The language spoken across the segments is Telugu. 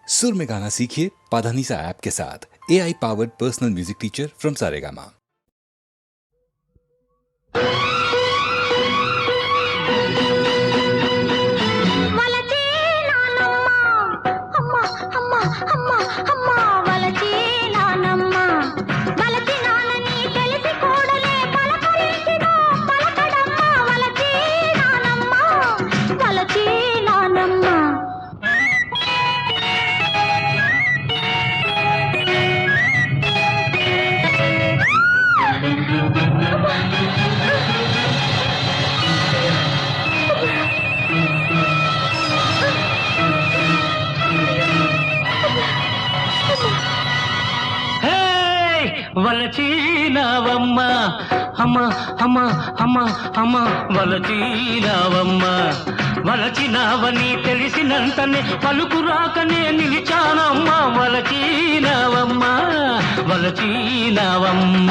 सुर में गाना सीखिए पाधानीसा ऐप के साथ। AI powered personal music teacher from Saregama. వలచీనావమ్మ అమ్మ అమ్మ అమ్మ అమ్మ వలచీనావమ్మ వలచినావని తెలిసినంతనే పలుకు రాకనే నిలిచానమ్మ వలచీనావమ్మ వలచీనావమ్మ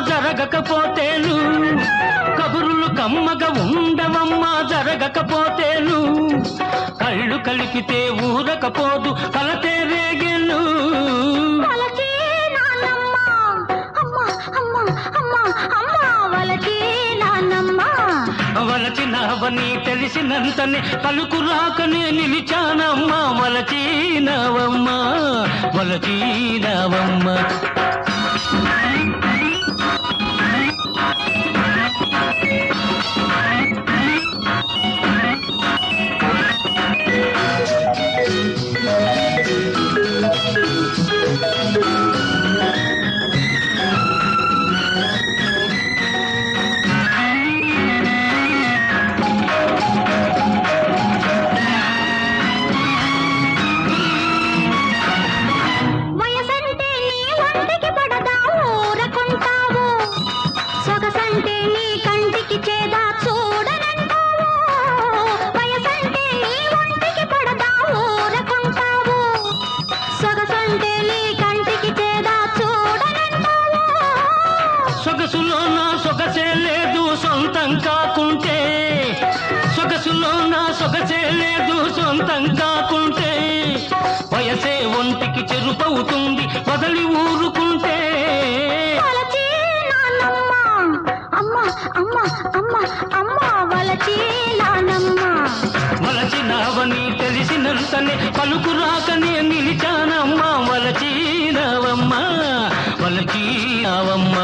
జరగకపోతేను కబురులు కమ్మగా ఉండవమ్మా జరగకపోతేను కళ్ళు కలిపితే ఊరకపోదు కలతే రేగెను వలచినవని తెలిసినంతనే పలుకు రాకనే నిలిచానమ్మా వలచినవమ్మ వలచినవమ్మ సొగసులోన సొగసే లేదు సొంతం కాకుంటే సొగసులోన సొగసే లేదు సొంతం కాకుంటే వయసే ఒంటికి చెరుపవుతుంది వదలి ఊరుకుంటే వలచినావని తెలిసినంతనే పలుకు రాకనే నిలిచానమ్మా వలచినావమ్మ వలచినావమ్మ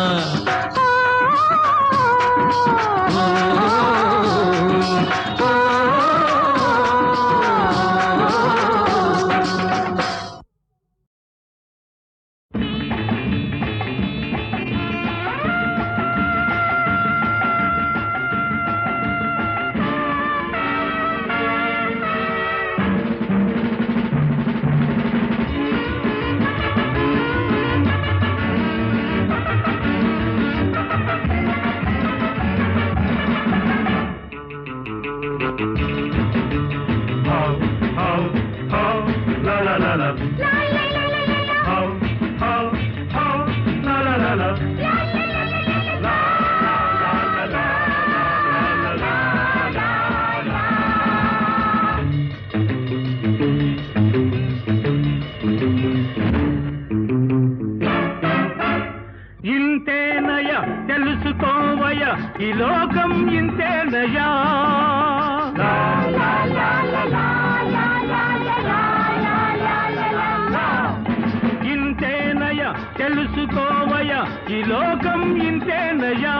తెలుసుకోవయ ఈ లోకం ఇంతేనయా ఇంతేనయ తెలుసుకోవయ ఈ లోకం ఇంతేనయ్యా.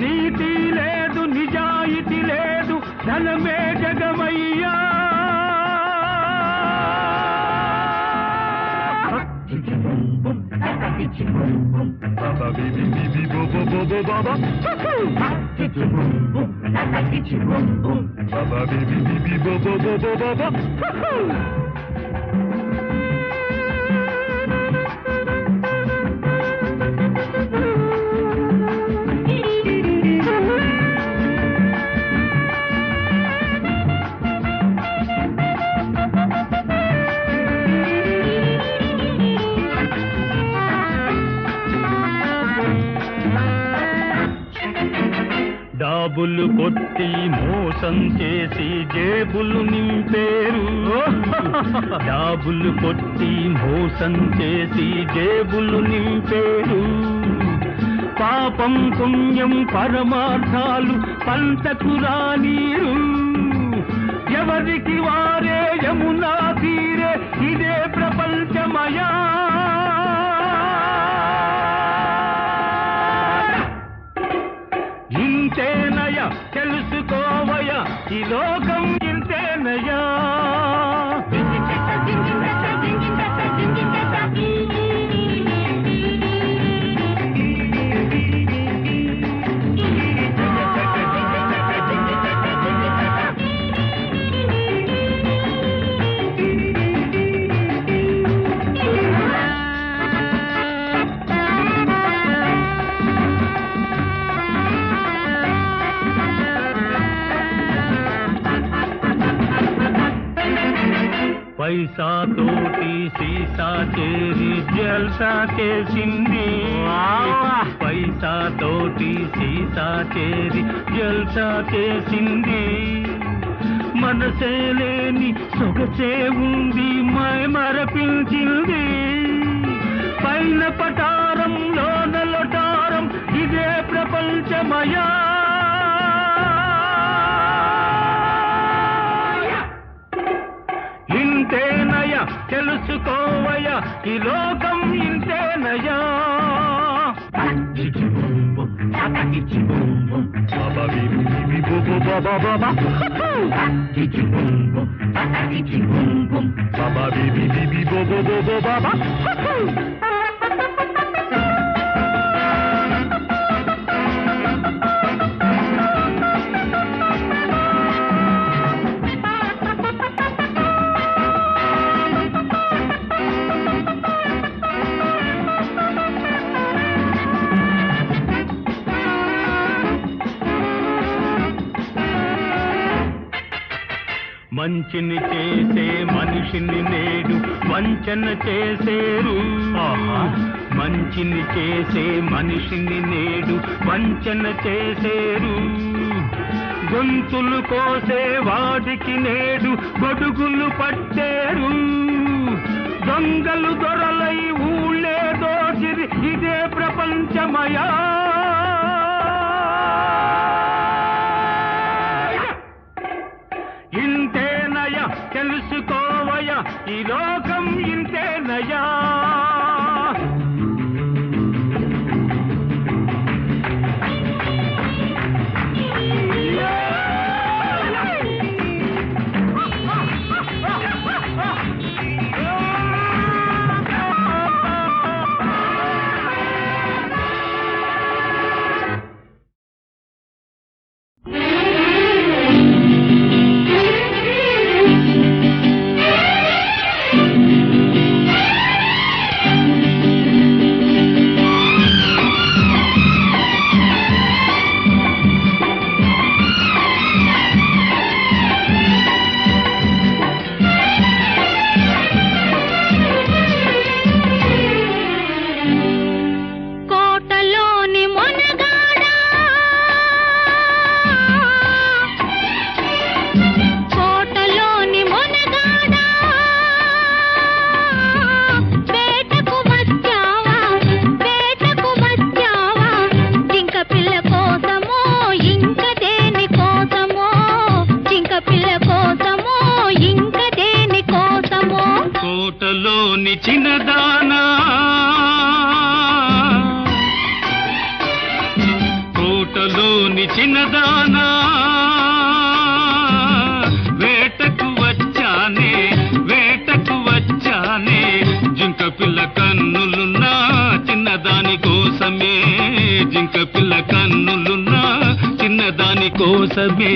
నీతి లేదు, నిజాయితీ లేదు, ధనమే జగమయ్యా. Baba bibi bibi bo bo bo bo baba. Baba bibi bibi bo bo bo bo baba. డాబులు కొట్టి మోసం చేసి జేబులు నింపేరు. డాబులు కొట్టి మోసం చేసి జేబులు నింపేరు. పాపం పుణ్యం పరమార్థాలు పంటకు రానీరు. ఎవరికి వారే యమునా తీరే ఇదే ప్రపంచమయా. ఇంతేనయా తెలుసుకోవయా, ఈ లోకం ఇంతేనయా. పైసా తోటి సీసా చేరి జల్సా చేసింది. పైసా తోటి సీసా చేరి జల్సా చేసింది. మనసే లేని సొగసే ఉంది, మై మరపించింది. పైన పటారం లోన లొటారం ఇదే ప్రపంచమయా. ఇంతేనయా తెలుసుకోవయా, ఈ లోకం ఇంతేనయా. Baba bibi bibi bo bo baba baba. Baba bibi bibi bo bo bo bo baba. మంచిని చేసే మనిషిని నేడు వంచన చేసేరు. మంచిని చేసే మనిషిని నేడు వంచన చేసేరు. గొంతులు కోసే వాడికి నేడు గొడుగులు పట్టేరు. దొంగలు దొరలై ఊళ్ళే దోచిరి ఇదే ప్రపంచమయా. ఇంతేనయా తెలుసుకోవయా, ఈ లోకం ఇంతేనయా. తోటలోని చిన్నదానా వేటకు వచ్చానే వేటకు వచ్చానే జింక పిల్ల కన్నులున్నా చిన్నదాని కోసమే జింక పిల్ల కన్నులున్నా చిన్నదాని కోసమే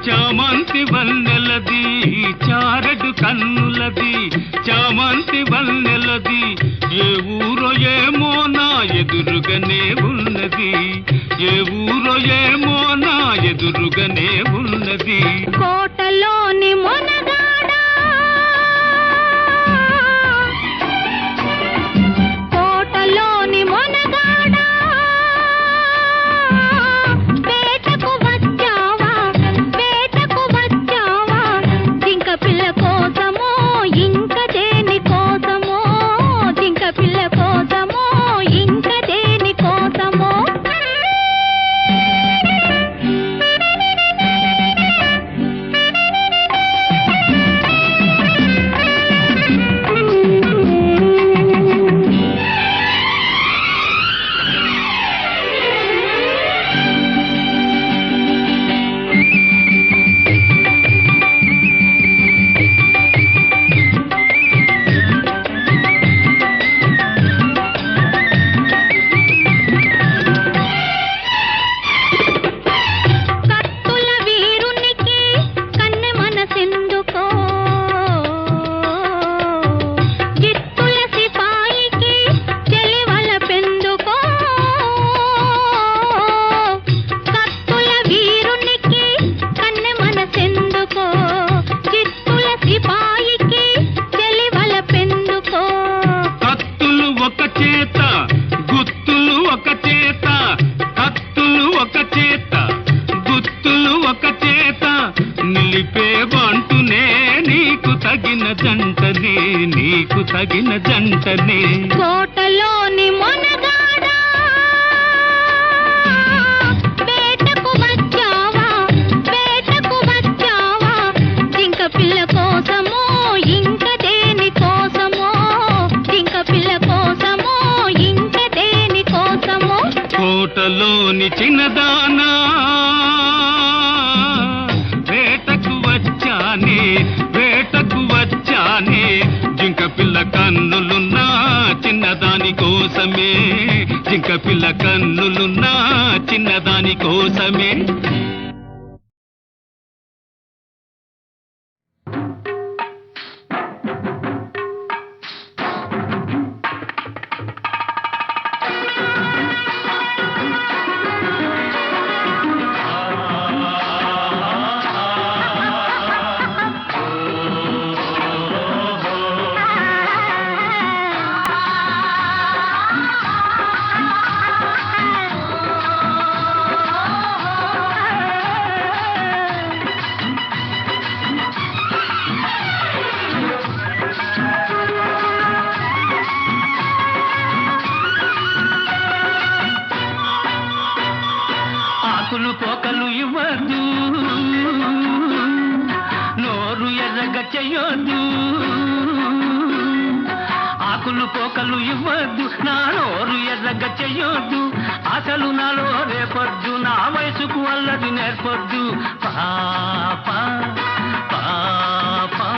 చామంతి వన్నెలది చారడు కన్నులది చామంతి వన్నెలది ఏ ఊరో ఏమో నా ఎదురుగానే ఉన్నది ఏ ఊరో ఏమో నా ఎదురుగానే ఉన్నది కోటలోని మొనగాడా కోటలోని మొనగాడా వేటకు వచ్చావా జింక పిల్ల కోసమో ఇంక దేని కోసమో జింక పిల్ల కోసమో ఇంక దేని కోసమో నీకు తగిన జంటనే కోటలోని మొనగాడా వేటకు వచ్చావా జింక పిల్ల కోసమో ఇంక దేని కోసమో జింక పిల్ల కోసమో ఇంక దేని కోసమో కోటలోని చిన్నదానా వేటకు వచ్చానే జింక పిల్ల కన్నులున్నా చిన్నదాని కోసమే జింక పిల్ల కన్నులున్నా చిన్నదాని కోసమే ఆకులు పోకలు ఇవ్వద్దు నోరు ఎర్రగా చెయ్యొద్దు ఆకులు పోకలు ఇవ్వద్దు నా నోరు ఎర్రగా చెయ్యొద్దు అసలు నాలో రేపొద్దు నా వయసుకు అల్లది నేర్పొద్దు పాపా పాపా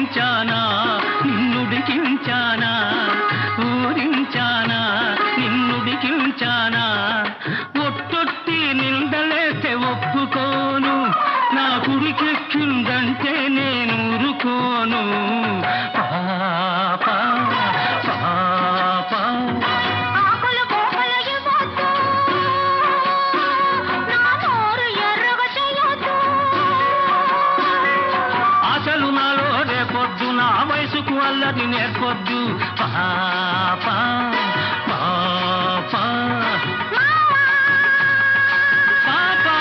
ఊరించానా నిన్నుడికించానా ఊరించానా నిన్నుడికించానా ఒట్టొట్టి నిందలేస్తే ఒప్పుకోను నా కుడికెక్కిందంటే నేను ఊరుకోను పాపా పాపా ఆకులు పోకలు ఇవ్వద్దు, నా నోరు ఎర్రగా చేయొద్దు. ఆశలు నాలో రేపొద్దు నా వయసుకు అల్లరి నేర్పొద్దు పాపా పాపా పాపా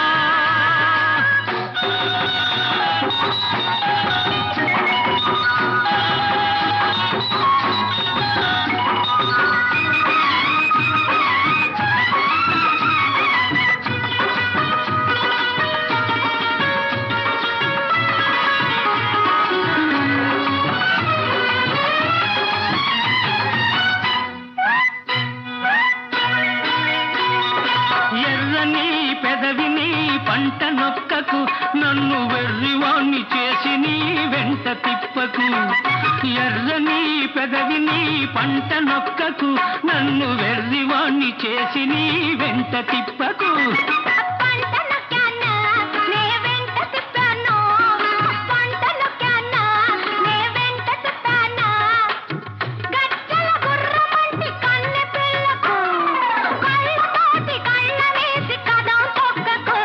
ఎర్రని పెదవిని పంట నొక్కకు నన్ను వెర్రివాణ్ణి చేసి నీ వెంట తిప్పకు ఎర్రని పెదవిని పంట నొక్కకు నన్ను వెర్రివాణ్ణి చేసి నీ వెంట తిప్పకు పంట నొక్కానా, నే వెంట తిప్పాను. పంట నొక్కానా, నే వెంట తిప్పానా. గజ్జల గుర్రమంటి కన్నె పిల్లకు కళ్ళతోటి కళ్ళ వేసి కదం తొక్కకు.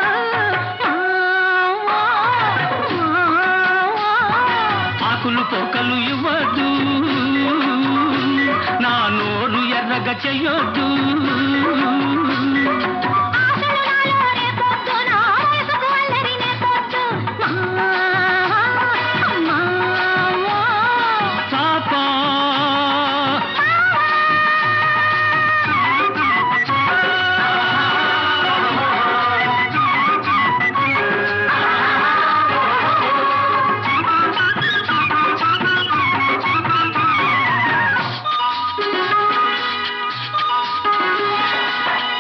ఆకులు పోకలు ఇవ్వద్దు నా నోరు ఎర్రగా చెయ్యొద్దు ఆశలు నాలో రేపొద్దు, నా వయసుకు అల్లరి నేర్పొద్దు. అమ్మా పాపా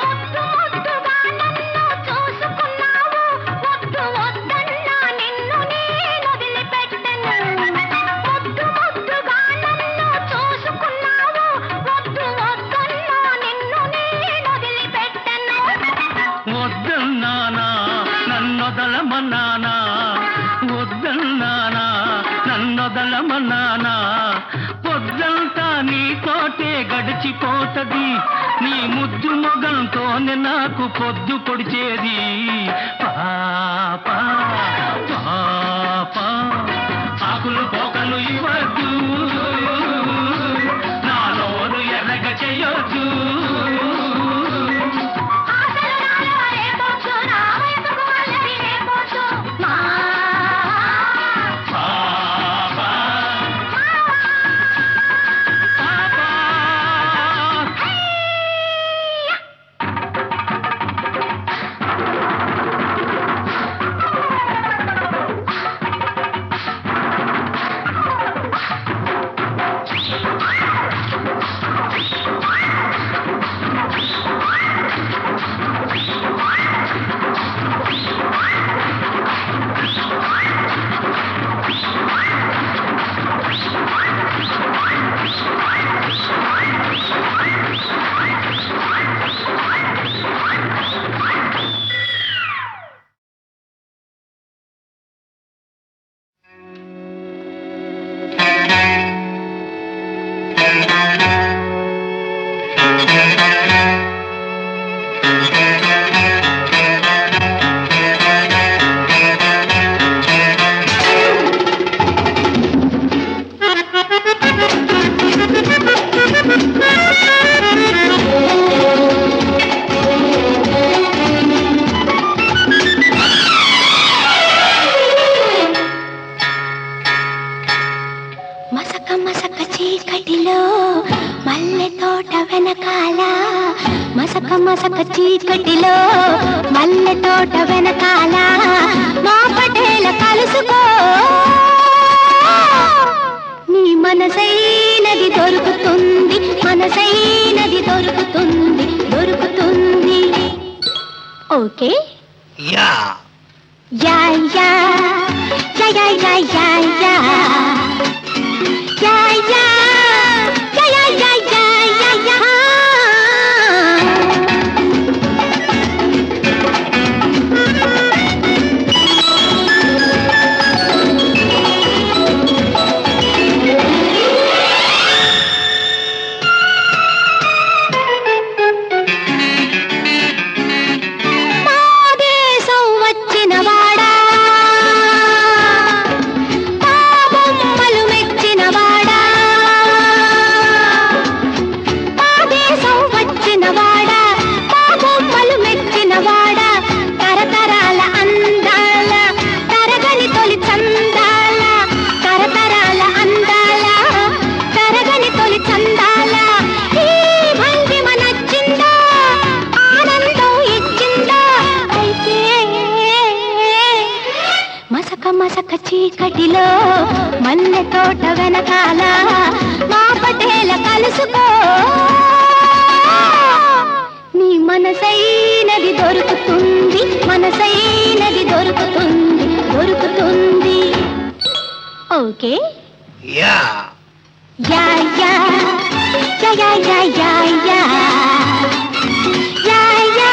ముద్దుగా నన్ను చూసుకున్నావు, వద్దు వద్దన్నా నిన్ను నేను వదిలిపెట్టను. ముద్దుగా నన్ను చూసుకున్నావు, వద్దు వద్దన్నా నిన్ను నేను వదిలిపెట్టను. వద్దన్నానా నన్నొదలమన్నానా వద్దన్నానా నన్నొదలమన్నానా పొద్దంతా నీతోటే గడిచిపోతది నీ ముద్దు మొగంతోనే నాకు పొద్దు పొడిచేది పాపా పాపా ఆకులు పోకలు ఇవ్వద్దు నా నోరు ఎర్రగా చెయ్యొద్దు ఆశలు నాలో రేపొద్దు, నా వయసుకు అల్లరి నేర్పొద్దు. పాపా పాపా మసక చీకటిలో మల్లె తోట వెనకాల, మసక చీకటిలో మల్లె తోట వెనకాల మా పటేల కలుసుకో. నీ మనసైనది దొరుకుతుంది, మనసైనది దొరుకుతుంది, దొరుకుతుంది. ఓకే యా యా యా యా యా యా యా. మల్లె తోట వెనకాల మా పటేల కలుసుకో నీ మనసైనది దొరుకుతుంది మనసైనది దొరుకుతుంది దొరుకుతుంది ఓకే యా యా యా యా యా యా యా యా యా యా యా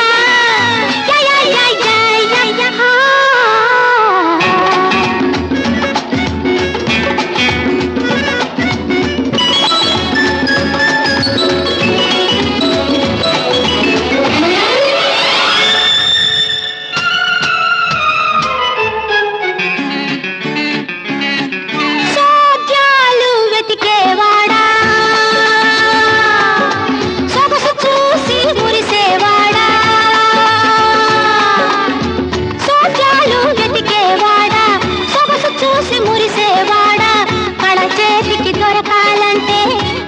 యా యా యా యా సోద్యాలు వెతికేవాడా సొగసు చూసి మురిసేవాడా సోద్యాలు వెతికేవాడా సొగసు చూసి మురిసేవాడా కళ చేతికి దొరకాలంటే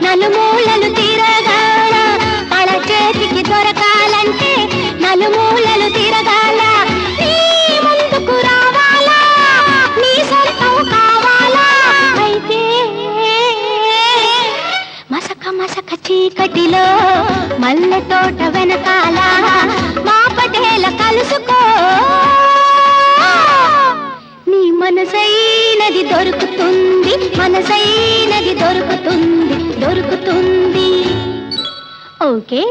నలుమూలలు తిరగాల కళ చేతికి దొరకాలంటే నలుమూలలు తిరగాల నీ ముందుకు రావాలా నీ సొంతం కావాలా అయితే మసక మసక చీకటిలో మల్లె తోట వెనకాల మా పటేల కలుసుకో నీ మనసైనది దొరుకుతుంది మనసైనది దొరుకుతుంది దొరుకుతుంది ఓకే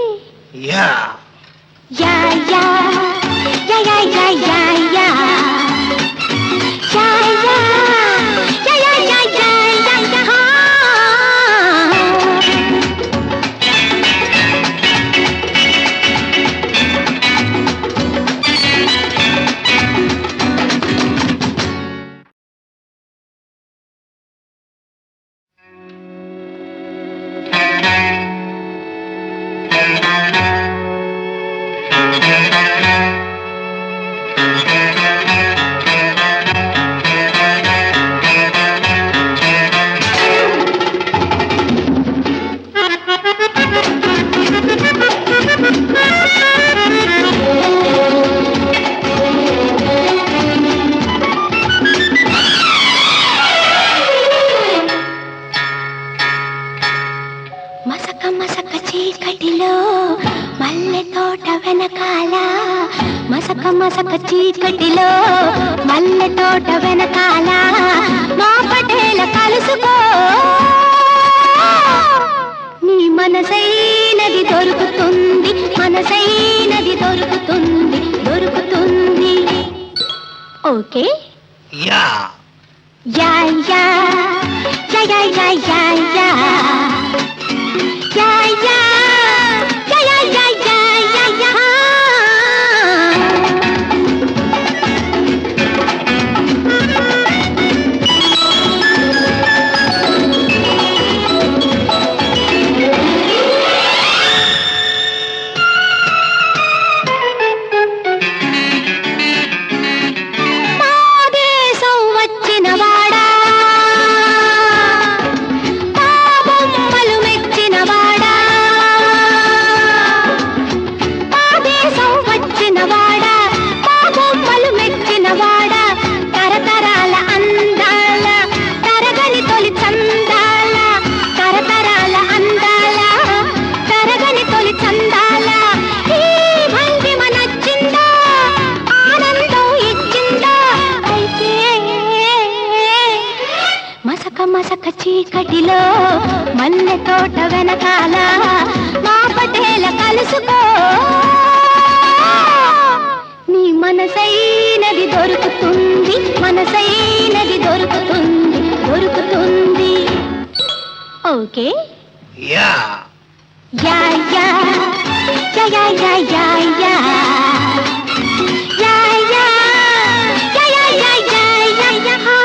యా యా యా యా యా యా యా యా యా యా యా యా యా యా యా యా మసక మసక చీకటిలో మల్లె తోట వెనకాల మసక మసక చీకటిలో మల్లె తోట వెనకాల మా పటేల కలుసుకో నీ మనసైనది దొరుకుతుంది మనసైనది దొరుకుతుంది దొరుకుతుంది ఓకే యా యా యా యా యా యా యా యా యా యా యా యా యా యా యా యా మా దేశం వచ్చిన వాడా మా బొమ్మలు మెచ్చిన వాడా మా దేశం వచ్చిన వాడా మా బొమ్మలు మెచ్చిన వాడా తరతరాల అందాల తరగని తొలి చందాల తరతరాల అందాల తరగని తొలి చందాల ఈ భంగిమ నచ్చిందా ఆనందం ఇచ్చిందా అయితే మసక మసక చీకటిలో మల్లె తోట వెనకాల మా పటేల కలుసుకో నీ మనసైనది దొరుకుతుంది మనసైనది దొరుకుతుంది దొరుకుతుంది ఓకే యా యా యా యా యా యా యా యా యా యా యా యా యా యా యా యా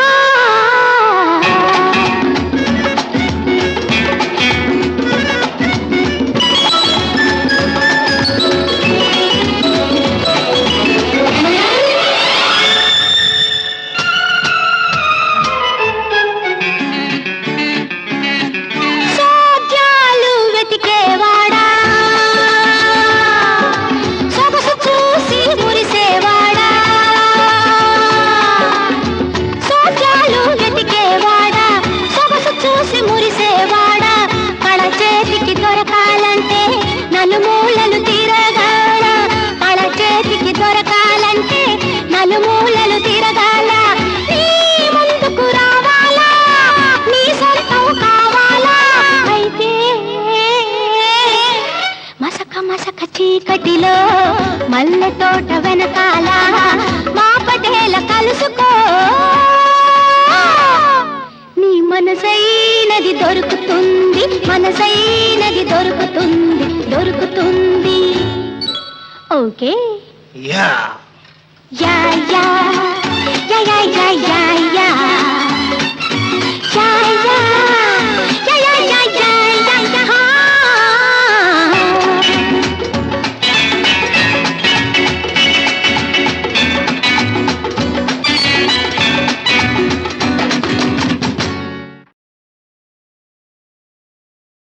సోద్యాలు వెతికేవాడా సొగసు చూసి మురిసేవాడా చూసి మురిసేవాడా కళ చేతికి దొరకాలంటే నలుమూలలు తిరగాల కళ చేతికి దొరకాలంటే నలుమూలలు తిరగాల నీ ముందుకు రావాలా నీ సొంతం కావాలా అయితే మసక మసక చీకటిలో మల్లె తోట వెనకాల మా పటేల కలుసుకో నీ మనసైనది దొరుకుతుంది మనసైనది దొరుకుతుంది దొరుకుతుంది ఓకే యా యా యా యా యా యా యా